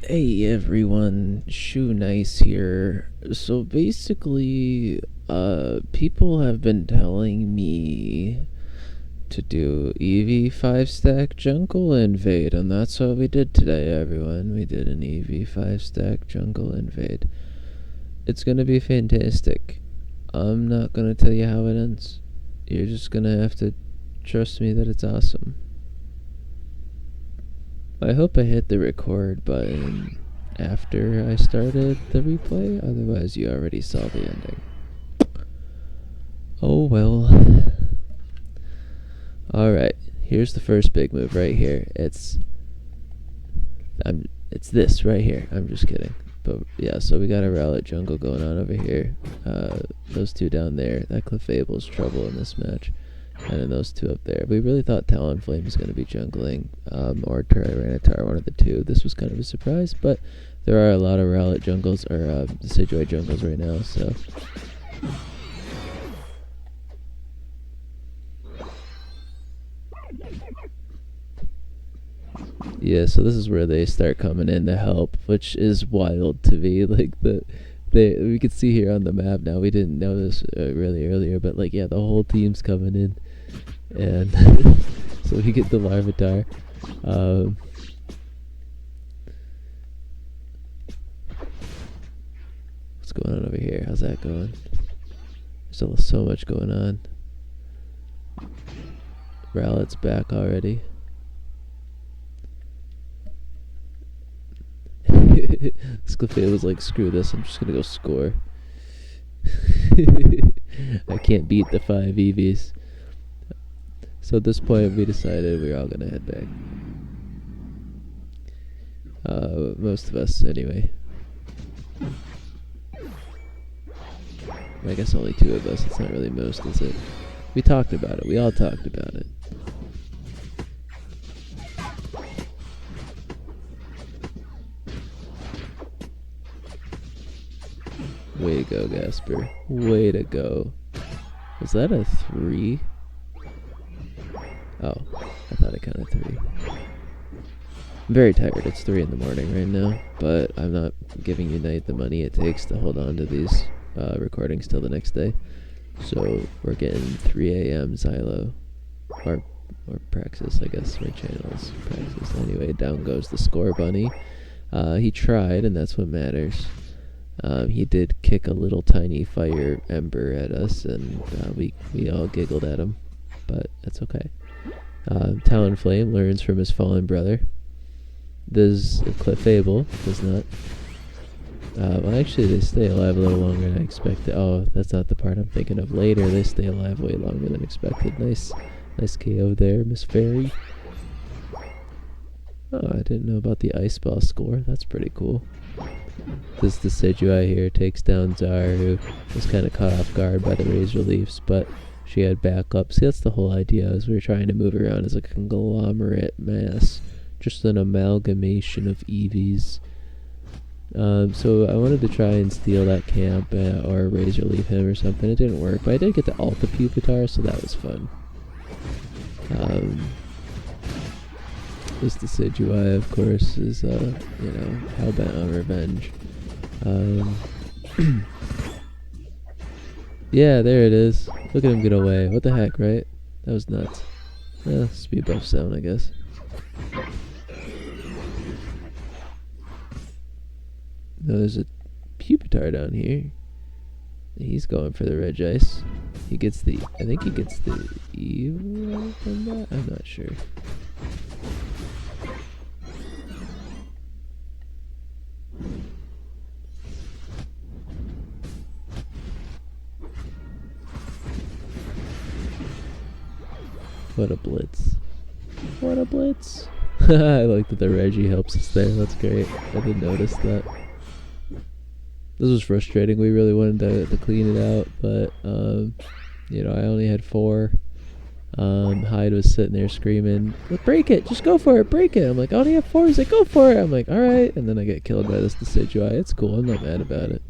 Hey everyone, Shoe Nice here. So basically, people have been telling me to do Eevee 5 stack jungle invade, and that's what we did today, everyone. We did an Eevee 5 stack jungle invade. It's gonna be fantastic. I'm not gonna tell you how it ends. You're just gonna have to trust me that it's awesome. I hope I hit the record button after I started the replay, otherwise you already saw the ending. Oh well. Alright, here's the first big move right here. It's this right here. I'm just kidding. But yeah, so we got a Rowlet jungle going on over here. Those two down there. That Clefable's trouble in this match. And then those two up there. We really thought Talonflame was going to be jungling, or Tyranitar, one of the two. This was kind of a surprise, but there are a lot of Rowlet jungles, or Decidueye jungles right now, so. Yeah, so this is where they start coming in to help, which is wild to me. Like, we could see here on the map now. We didn't know this really earlier, but like, yeah, the whole team's coming in. And so we get the Larvitar. What's going on over here? How's that going? There's still so much going on. Rowlet's back already. This Clefable was like, screw this, I'm just gonna go score. I can't beat the 5 Eevees. So at this point, we decided we were all gonna head back. Most of us, anyway. I guess only 2 of us. It's not really most, is it? We talked about it. We all talked about it. Way to go, Gasper. Way to go. Was that a 3? Oh, I thought I counted 3. I'm very tired. It's 3 in the morning right now, but I'm not giving Unite the money it takes to hold on to these recordings till the next day. So we're getting 3 a.m. Xylo, or Praxis, I guess my channel is Praxis. Anyway, down goes the score bunny. He tried, and that's what matters. He did kick a little tiny fire ember at us, and we all giggled at him, but that's okay. Talonflame learns from his fallen brother. This Clefable does not. Well, actually, they stay alive a little longer than I expected. Oh, that's not the part I'm thinking of. Later, they stay alive way longer than expected. Nice KO there, Miss Fairy. Oh, I didn't know about the Ice Ball score. That's pretty cool. This Decidueye here takes down Zar, who was kind of caught off guard by the Razor Leafs, but she had backup. See, that's the whole idea, is we're trying to move around as a conglomerate mass. Just an amalgamation of Eevees. So I wanted to try and steal that camp, or Razor Leaf him or something. It didn't work, but I did get to ult the Pupitar, so that was fun. This Decidueye, of course, is, hell-bent on revenge. Yeah, there it is. Look at him get away. What the heck, right? That was nuts. Speed buff sound, I guess. No, there's a Pupitar down here. He's going for the Regice. He gets the... I think he gets the Eeveelution from that? I'm not sure. What a blitz. What a blitz. I like that the Reggie helps us there. That's great. I didn't notice that. This was frustrating. We really wanted to clean it out, but, I only had 4. Hyde was sitting there screaming, break it, just go for it, break it. I'm like, I only have 4. He's like, go for it. I'm like, alright. And then I get killed by this Decidueye. It's cool. I'm not mad about it.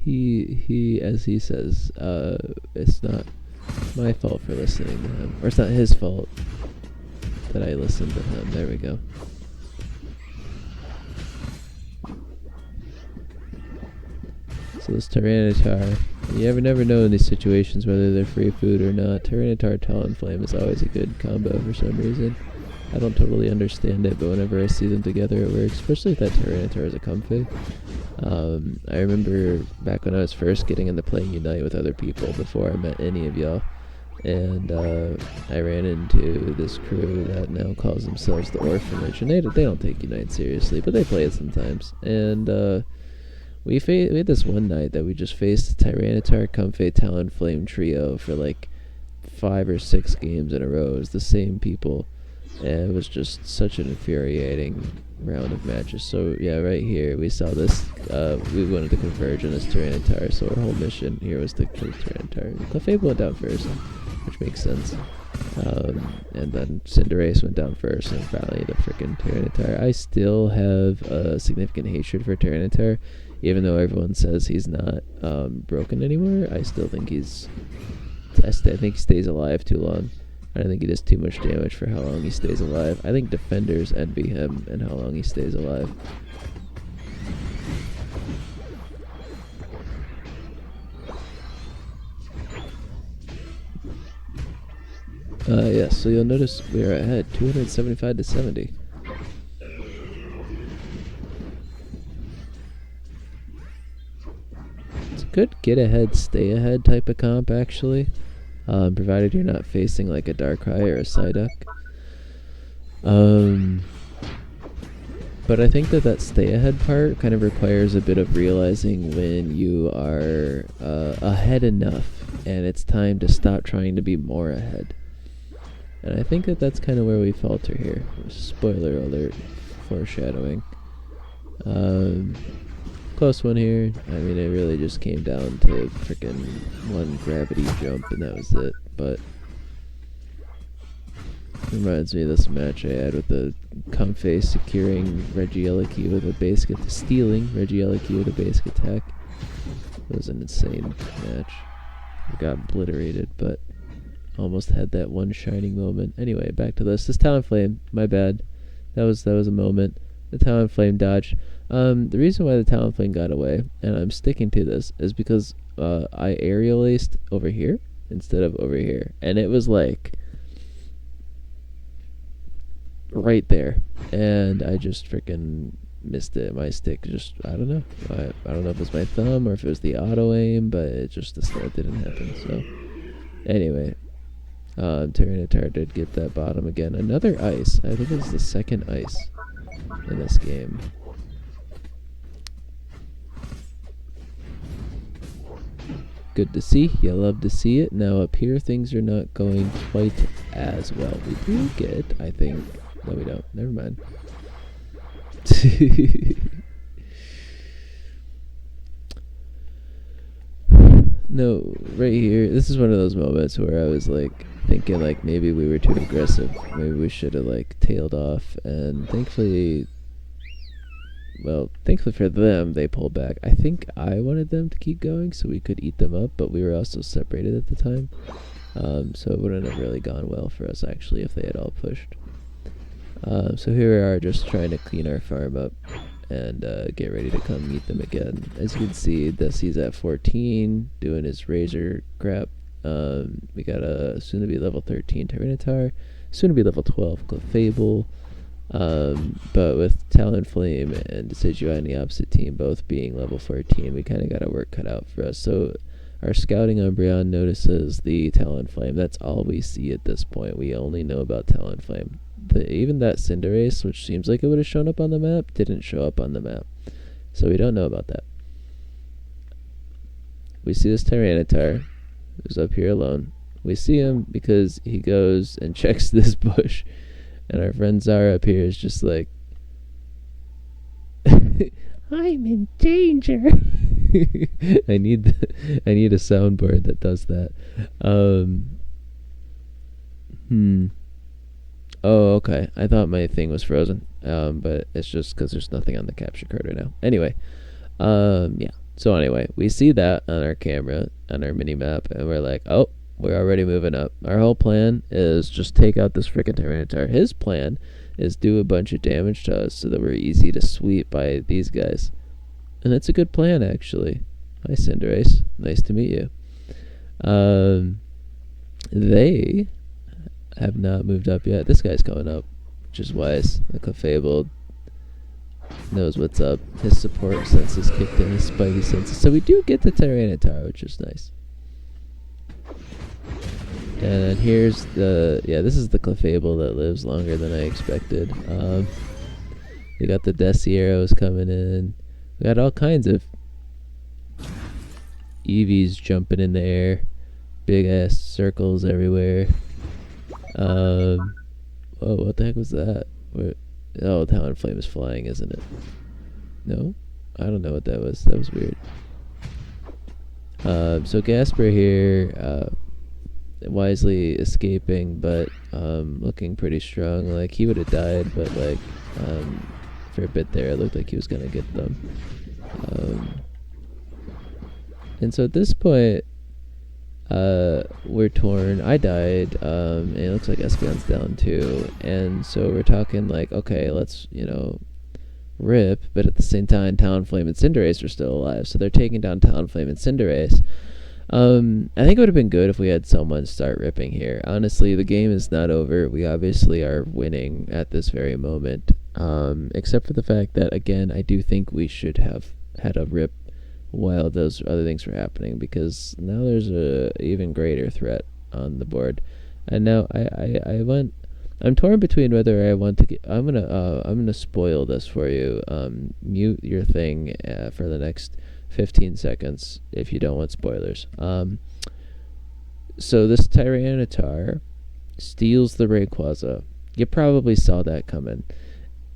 He, as he says, it's not my fault for listening to him. Or it's not his fault that I listened to him. There we go. So this Tyranitar, you never know in these situations whether they're free food or not. Tyranitar Talonflame is always a good combo for some reason. I don't totally understand it, but whenever I see them together it works, especially if that Tyranitar is a Comfey. I remember back when I was first getting into playing Unite with other people before I met any of y'all, and I ran into this crew that now calls themselves the Orphanage, and they don't take Unite seriously, but they play it sometimes. And we had this one night that we just faced Tyranitar, Comfey, Talonflame trio for like 5 or 6 games in a row. It was the same people, and it was just such an infuriating round of matches. So yeah, right here we saw this. We wanted to converge on this Tyranitar, so our whole mission here was to kill Tyranitar. Clefable went down first, which makes sense. And then Cinderace went down first, and finally the frickin' Tyranitar. I still have a significant hatred for Tyranitar, even though everyone says he's not broken anymore. I still think I think he stays alive too long. I think he does too much damage for how long he stays alive. I think defenders envy him and how long he stays alive. Yes, so you'll notice we are ahead, 275 to 70. It's a good get ahead, stay ahead type of comp, actually. Provided you're not facing like a Darkrai or a Psyduck. But I think that stay ahead part kind of requires a bit of realizing when you are ahead enough and it's time to stop trying to be more ahead. And I think that's kind of where we falter here. Spoiler alert, foreshadowing. Close one here. I mean, it really just came down to frickin' one gravity jump, and that was it. But it reminds me of this match I had with the Comfey securing Regieleki with a basic stealing Regieleki with a basic attack. It was an insane match. I got obliterated, but almost had that one shining moment. Anyway, back to this. This Talonflame, my bad. That was a moment. The Talonflame dodge. The reason why the Talonflame got away, and I'm sticking to this, is because I aerial aced over here instead of over here. And it was like right there. And I just freaking missed it. My stick just, I don't know. I don't know if it was my thumb or if it was the auto aim, but it just, that didn't happen. So, anyway. Tyranitar did get that bottom again. Another ice. I think it's the second ice in this game. Good to see. You love to see it. Now up here things are not going quite as well. We do get, I think. No, we don't. Never mind. No, right here. This is one of those moments where I was like thinking like maybe we were too aggressive. Maybe we should have like tailed off, and thankfully for them, they pulled back. I think I wanted them to keep going so we could eat them up, but we were also separated at the time. So it wouldn't have really gone well for us actually if they had all pushed. So here we are just trying to clean our farm up and get ready to come meet them again. As you can see, he's at 14, doing his Razor crap. We got a soon-to-be level 13 Tyranitar, soon-to-be level 12 Clefable, but with Talonflame and Decidueye on the opposite team both being level 14, we kind of got our work cut out for us. So our scouting Umbreon notices the Talonflame. That's all we see at this point. We only know about Talonflame. Even that Cinderace, which seems like it would have shown up on the map, didn't show up on the map. So we don't know about that. We see this Tyranitar, who's up here alone. We see him because he goes and checks this bush. And our friend Zara up here is just like, I'm in danger. I need a soundboard that does that. Oh, okay. I thought my thing was frozen. But it's just because there's nothing on the capture card right now. Anyway, yeah. So anyway, we see that on our camera, on our mini map, and we're like, oh, We're already moving up. Our whole plan is just take out this freaking Tyranitar. His plan is do a bunch of damage to us so that we're easy to sweep by these guys. And that's a good plan, actually. Hi, Cinderace. Nice to meet you. They have not moved up yet. This guy's coming up, which is wise. The Clefable knows what's up. His support senses kicked in, his spidey senses. So we do get the Tyranitar, which is nice. And here's the... Yeah, this is the Clefable that lives longer than I expected. We got the Desieros coming in. We got all kinds of Eevees jumping in the air. Big ass circles everywhere. Oh, what the heck was that? Oh, Talonflame is flying, isn't it? No? I don't know what that was. That was weird. So Gasper here, wisely escaping, but looking pretty strong. Like, he would have died, but like, for a bit there, it looked like he was gonna get them. And so at this point, we're torn. I died, and it looks like Espeon's down too. And so we're talking like, okay, let's, rip. But at the same time, Talonflame and Cinderace are still alive, so they're taking down Talonflame and Cinderace. I think it would have been good if we had someone start ripping here. Honestly, the game is not over. We obviously are winning at this very moment. Except for the fact that, again, I do think we should have had a rip while those other things were happening, because now there's a even greater threat on the board. And now I'm torn between whether I want to get... I'm gonna spoil this for you. Mute your thing for the next 15 seconds if you don't want spoilers. So this Tyranitar steals the Rayquaza. You probably saw that coming.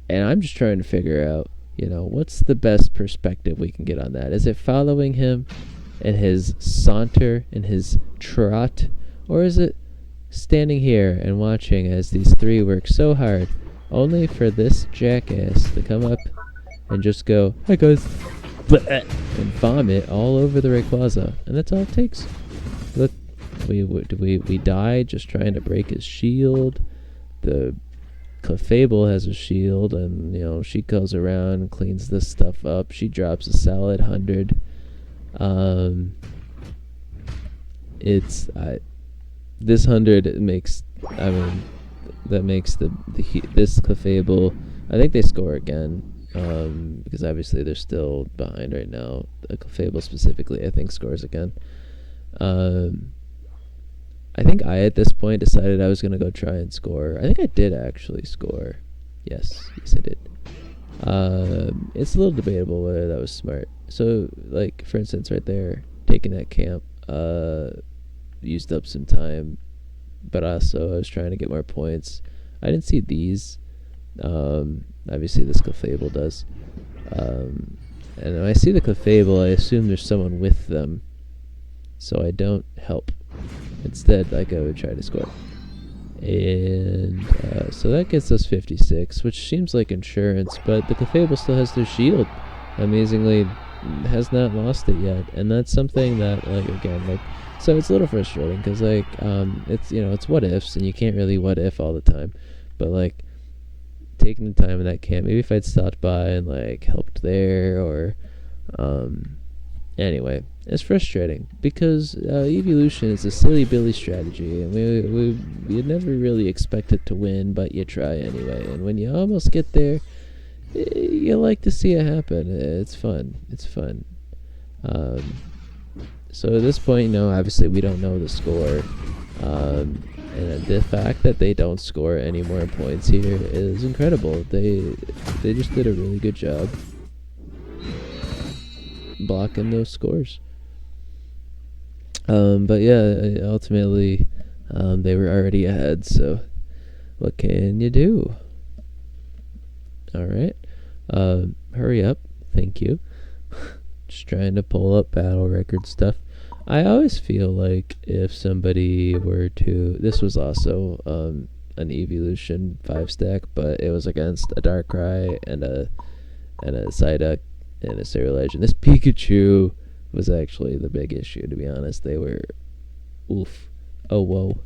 And I'm just trying to figure out, what's the best perspective we can get on that? Is it following him and his saunter and his trot? Or is it standing here and watching as these three work so hard only for this jackass to come up and just go, "Hi guys," and vomit all over the Rayquaza? And that's all it takes. Look, we die just trying to break his shield. The Clefable has a shield, and she goes around and cleans this stuff up. She drops a solid 100. This 100 makes, that makes this Clefable. I think they score again, because obviously they're still behind right now. The Clefable specifically, I think, scores again. I think I, at this point, decided I was going to go try and score. I think I did actually score. Yes, I did. It's a little debatable whether that was smart. So, like, for instance, right there, taking that camp, used up some time, but also I was trying to get more points. I didn't see these. Obviously, this Clefable does. And when I see the Clefable, I assume there's someone with them, so I don't help. Instead, I would try to score. And so that gets us 56, which seems like insurance, but the Clefable still has their shield. Amazingly, has not lost it yet. And that's something that, so it's a little frustrating, because, it's what ifs, and you can't really what if all the time. But, taking the time in that camp, maybe if I'd stopped by and, helped there, or, anyway, it's frustrating because Eeveelution is a silly Billy strategy, and we never really expect it to win, but you try anyway. And when you almost get there, you like to see it happen. It's fun. So at this point, obviously we don't know the score, and the fact that they don't score any more points here is incredible. They just did a really good job blocking those scores. But yeah, ultimately, they were already ahead, so what can you do? Alright, hurry up, thank you. Just trying to pull up battle record stuff. I always feel like if somebody were to... This was also an Eeveelution 5-stack, but it was against a Darkrai and a Psyduck and a Ceruledge. And this Pikachu was actually the big issue, to be honest. They were... Oof. Oh, whoa.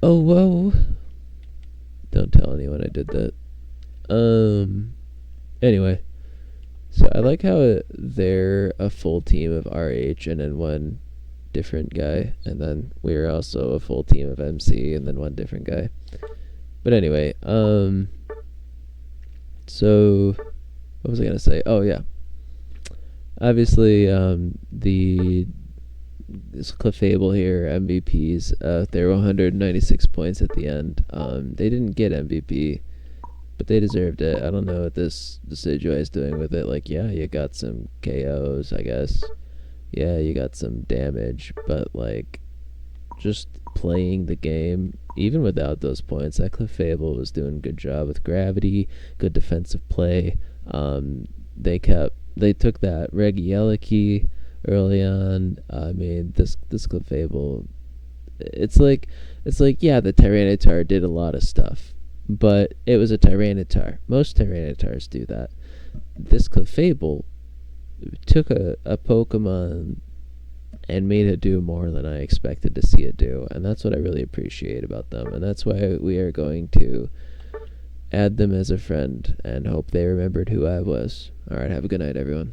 Oh, whoa. Don't tell anyone I did that. Anyway. So I like how they're a full team of RH and then one different guy. And then we're also a full team of MC and then one different guy. But anyway, so what was I gonna say? Oh yeah, obviously the this Clefable here MVPs. They were 196 points at the end. They didn't get MVP, but they deserved it. I don't know what this Decidueye is doing with it. Like, yeah, you got some KOs, I guess. Yeah, you got some damage, but like, just playing the game, even without those points, that Clefable was doing a good job with gravity, good defensive play. They took that Regieleki early on. I mean, this Clefable, it's like yeah, the Tyranitar did a lot of stuff, but it was a Tyranitar. Most Tyranitars do that. This Clefable took a Pokemon and made it do more than I expected to see it do, and that's what I really appreciate about them, and that's why we are going to add them as a friend and hope they remembered who I was. Alright, have a good night, everyone.